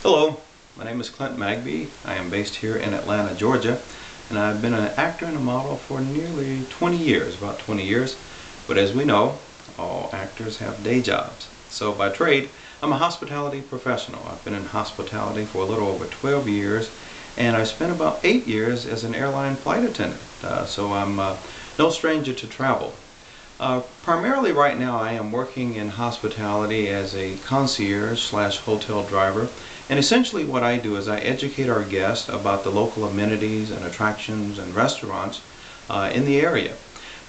Hello, my name is Clint Magby. I am based here in Atlanta, Georgia, and I've been an actor and a model for nearly 20 years, about 20 years. But as we know, all actors have day jobs. So by trade, I'm a hospitality professional. I've been in hospitality for a little over 12 years, and I spent about 8 years as an airline flight attendant. So I'm no stranger to travel. Primarily right now I am working in hospitality as a concierge slash hotel driver, and essentially what I do is I educate our guests about the local amenities and attractions and restaurants in the area.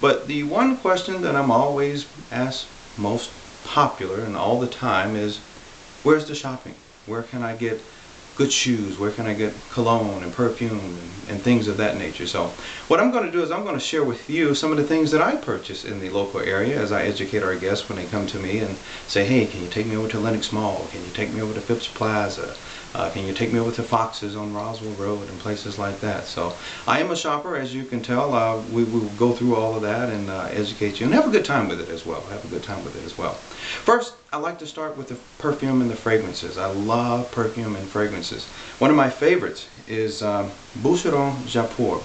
But the one question that I'm always asked, most popular and all the time, is where's the shopping? Where can I get good shoes? Where can I get cologne and perfume and things of that nature? So what I'm going to do is I'm going to share with you some of the things that I purchase in the local area as I educate our guests when they come to me and say, hey, can you take me over to Lenox Mall? Can you take me over to Phipps Plaza? Can you take me over to Fox's on Roswell Road and places like that? So I am a shopper, as you can tell. We will go through all of that and educate you and have a good time with it as well. First, I like to start with the perfume and the fragrances. I love perfume and fragrances. One of my favorites is Boucheron Japur.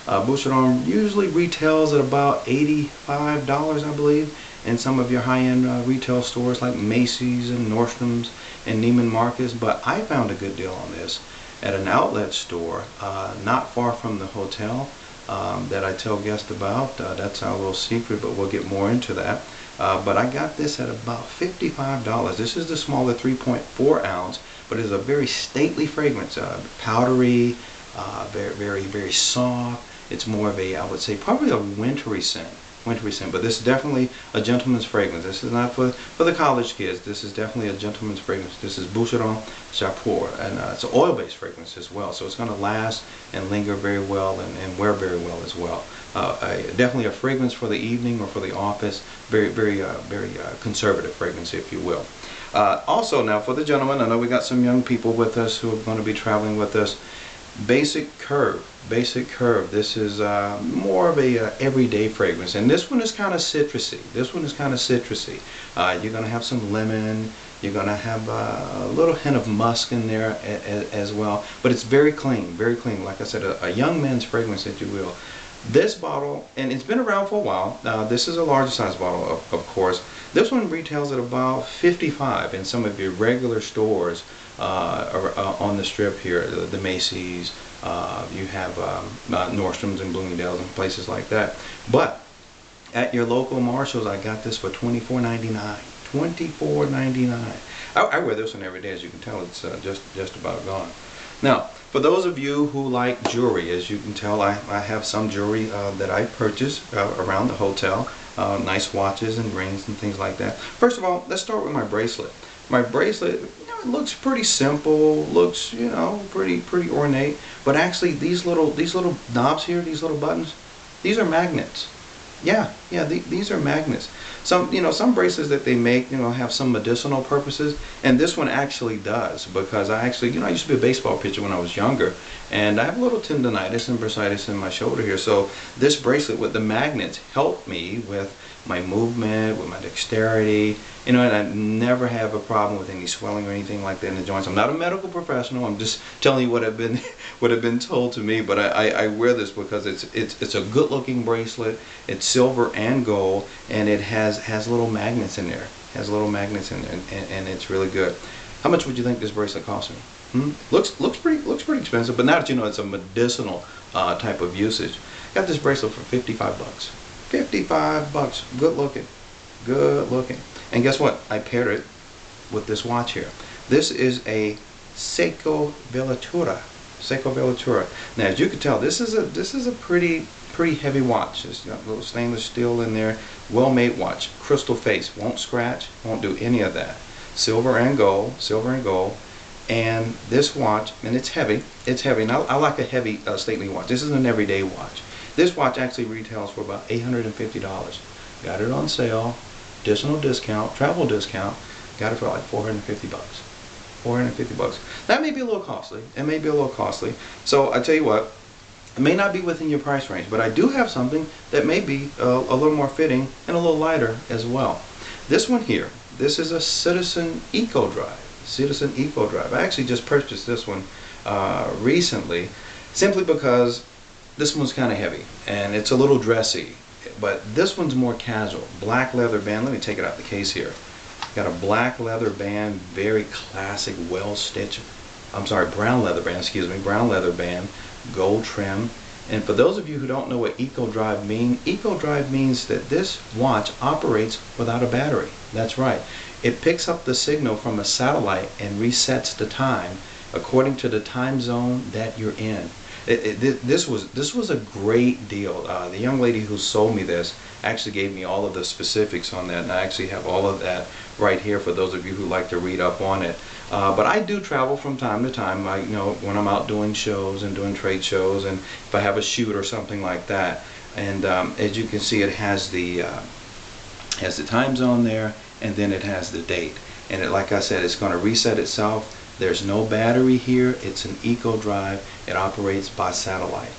Boucheron usually retails at about $85, I believe, in some of your high-end retail stores like Macy's and Nordstrom's and Neiman Marcus. But I found a good deal on this at an outlet store not far from the hotel that I tell guests about. That's our little secret, but we'll get more into that. But I got this at about $55. This is the smaller 3.4 ounce, but it's a very stately fragrance, powdery, very soft. It's more of a, I would say, probably a wintry scent. But this is definitely a gentleman's fragrance. This is not for the college kids. This is definitely a gentleman's fragrance. This is Boucheron Japur, and it's an oil-based fragrance as well, so it's going to last and linger very well and wear very well as well. Definitely a fragrance for the evening or for the office. Very conservative fragrance, if you will. Also, now for the gentlemen, I know we got some young people with us who are going to be traveling with us. Basic Curve. This is more of a everyday fragrance, and this one is kind of citrusy. You're going to have some lemon. You're going to have a little hint of musk in there as well. But it's very clean. Like I said, a young man's fragrance, if you will. This bottle, and it's been around for a while. This is a larger size bottle, of course. This one retails at about $55 in some of your regular stores on the strip here, the Macy's. You have Nordstrom's and Bloomingdale's and places like that. But at your local Marshalls, I got this for $24.99. $24.99. I wear this one every day. As you can tell, it's just about gone. Now, for those of you who like jewelry, as you can tell, I have some jewelry that I purchase around the hotel. Nice watches and rings and things like that. First of all, let's start with my bracelet. My bracelet, it looks pretty simple, looks, pretty ornate, but actually these little knobs here, these little buttons, these are magnets. These are magnets. Some bracelets that they make, have some medicinal purposes, and this one actually does, because I actually, I used to be a baseball pitcher when I was younger, and I have a little tendonitis and bursitis in my shoulder here, so this bracelet with the magnets helped me with my movement, with my dexterity, and I never have a problem with any swelling or anything like that in the joints. I'm not a medical professional. I'm just telling you what have been told to me. But I wear this because it's a good-looking bracelet. It's silver and gold, and it has little magnets in there. And it's really good. How much would you think this bracelet cost me? Looks pretty expensive, but now that you know it's a medicinal type of usage, got this bracelet for $55. $55. Good looking. And guess what? I paired it with this watch here. This is a Seiko Vellatura. Now, as you can tell, this is a pretty heavy watch. It's got a little stainless steel in there. Well-made watch. Crystal face. Won't scratch. Won't do any of that. Silver and gold. And this watch, and it's heavy. And I like a heavy stately watch. This is an everyday watch. This watch actually retails for about $850. Got it on sale, additional discount, travel discount. Got it for like $450. $450. That may be a little costly. So I tell you what, it may not be within your price range, but I do have something that may be a little more fitting and a little lighter as well. This one here, this is a Citizen Eco Drive. Citizen Eco Drive. I actually just purchased this one recently, simply because this one's kind of heavy and it's a little dressy, but this one's more casual. Black leather band. Let me take it out the case here. Got a black leather band, very classic, well stitched. I'm sorry, brown leather band, excuse me, brown leather band, gold trim. And for those of you who don't know what Eco Drive means that this watch operates without a battery. That's right. It picks up the signal from a satellite and resets the time according to the time zone that you're in. This was a great deal. The young lady who sold me this actually gave me all of the specifics on that, and I actually have all of that right here for those of you who like to read up on it. But I do travel from time to time. When I'm out doing shows and doing trade shows, and if I have a shoot or something like that. And as you can see, it has the time zone there, and then it has the date. And like I said, it's going to reset itself. There's no battery here. It's an Eco Drive. It operates by satellite.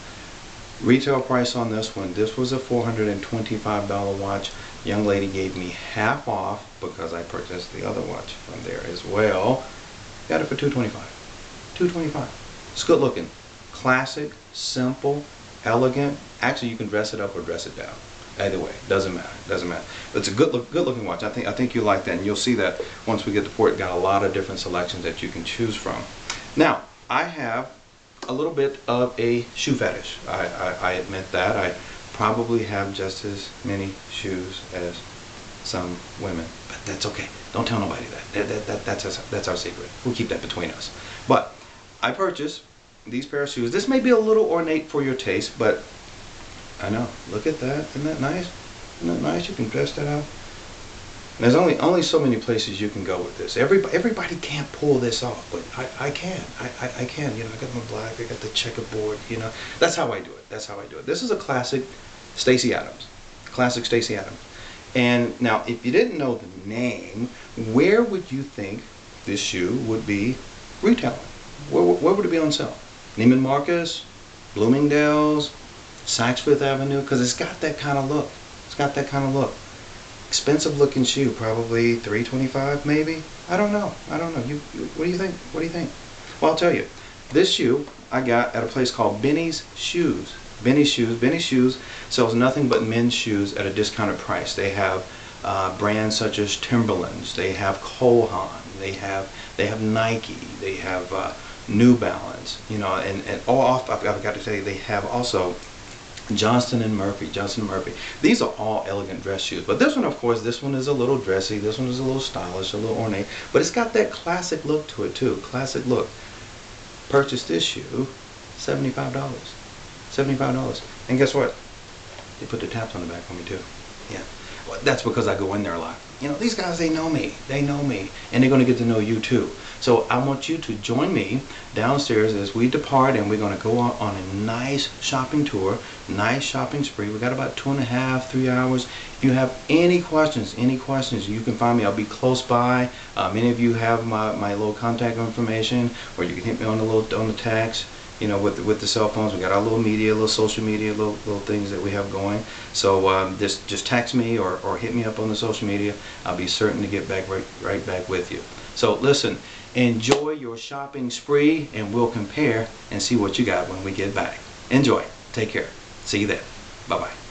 Retail price on this one, this was a $425 watch. Young lady gave me half off because I purchased the other watch from there as well. Got it for $225. $225. It's good looking. Classic, simple, elegant. Actually, you can dress it up or dress it down. Either way, doesn't matter. Doesn't matter. But it's a good looking watch. I think you'll like that, and you'll see that once we get to port. Got a lot of different selections that you can choose from. Now, I have a little bit of a shoe fetish. I admit that. I probably have just as many shoes as some women, but that's okay. Don't tell nobody that. That's our secret. We'll keep that between us. But I purchased these pair of shoes. This may be a little ornate for your taste, but I know. Look at that. Isn't that nice? Isn't that nice? You can dress that out. There's only so many places you can go with this. Everybody can't pull this off, but I can. I can. You know, I got my black. I got the checkerboard. You know, that's how I do it. That's how I do it. This is a classic Stacy Adams. Classic Stacy Adams. And now, if you didn't know the name, where would you think this shoe would be retailing? Where would it be on sale? Neiman Marcus, Bloomingdale's, Saks Fifth Avenue, because it's got that kind of look. It's got that kind of look. Expensive looking shoe, probably $325 maybe. I don't know. What do you think? What do you think? Well, I'll tell you. This shoe I got at a place called Benny's Shoes. Benny's Shoes sells nothing but men's shoes at a discounted price. They have brands such as Timberlands. They have Cole Haan. They have Nike. They have New Balance. You know, and all off. I've got to tell you, they have also Johnston & Murphy. These are all elegant dress shoes. But this one, of course, this one is a little dressy. This one is a little stylish, a little ornate. But it's got that classic look to it too. Classic look. Purchased this shoe, $75. $75. And guess what? They put the taps on the back for me too. Yeah. Well, that's because I go in there a lot. You know, these guys, they know me. They know me. And they're going to get to know you too. So I want you to join me downstairs as we depart, and we're going to go on a nice shopping tour, nice shopping spree. We got about 2.5, 3 hours. If you have any questions, you can find me. I'll be close by. Many of you have my little contact information, or you can hit me on the text. You know, with the cell phones, we got our little media, little social media, little things that we have going. So just text me or hit me up on the social media. I'll be certain to get back right back with you. So listen, enjoy your shopping spree, and we'll compare and see what you got when we get back. Enjoy. Take care. See you then. Bye-bye.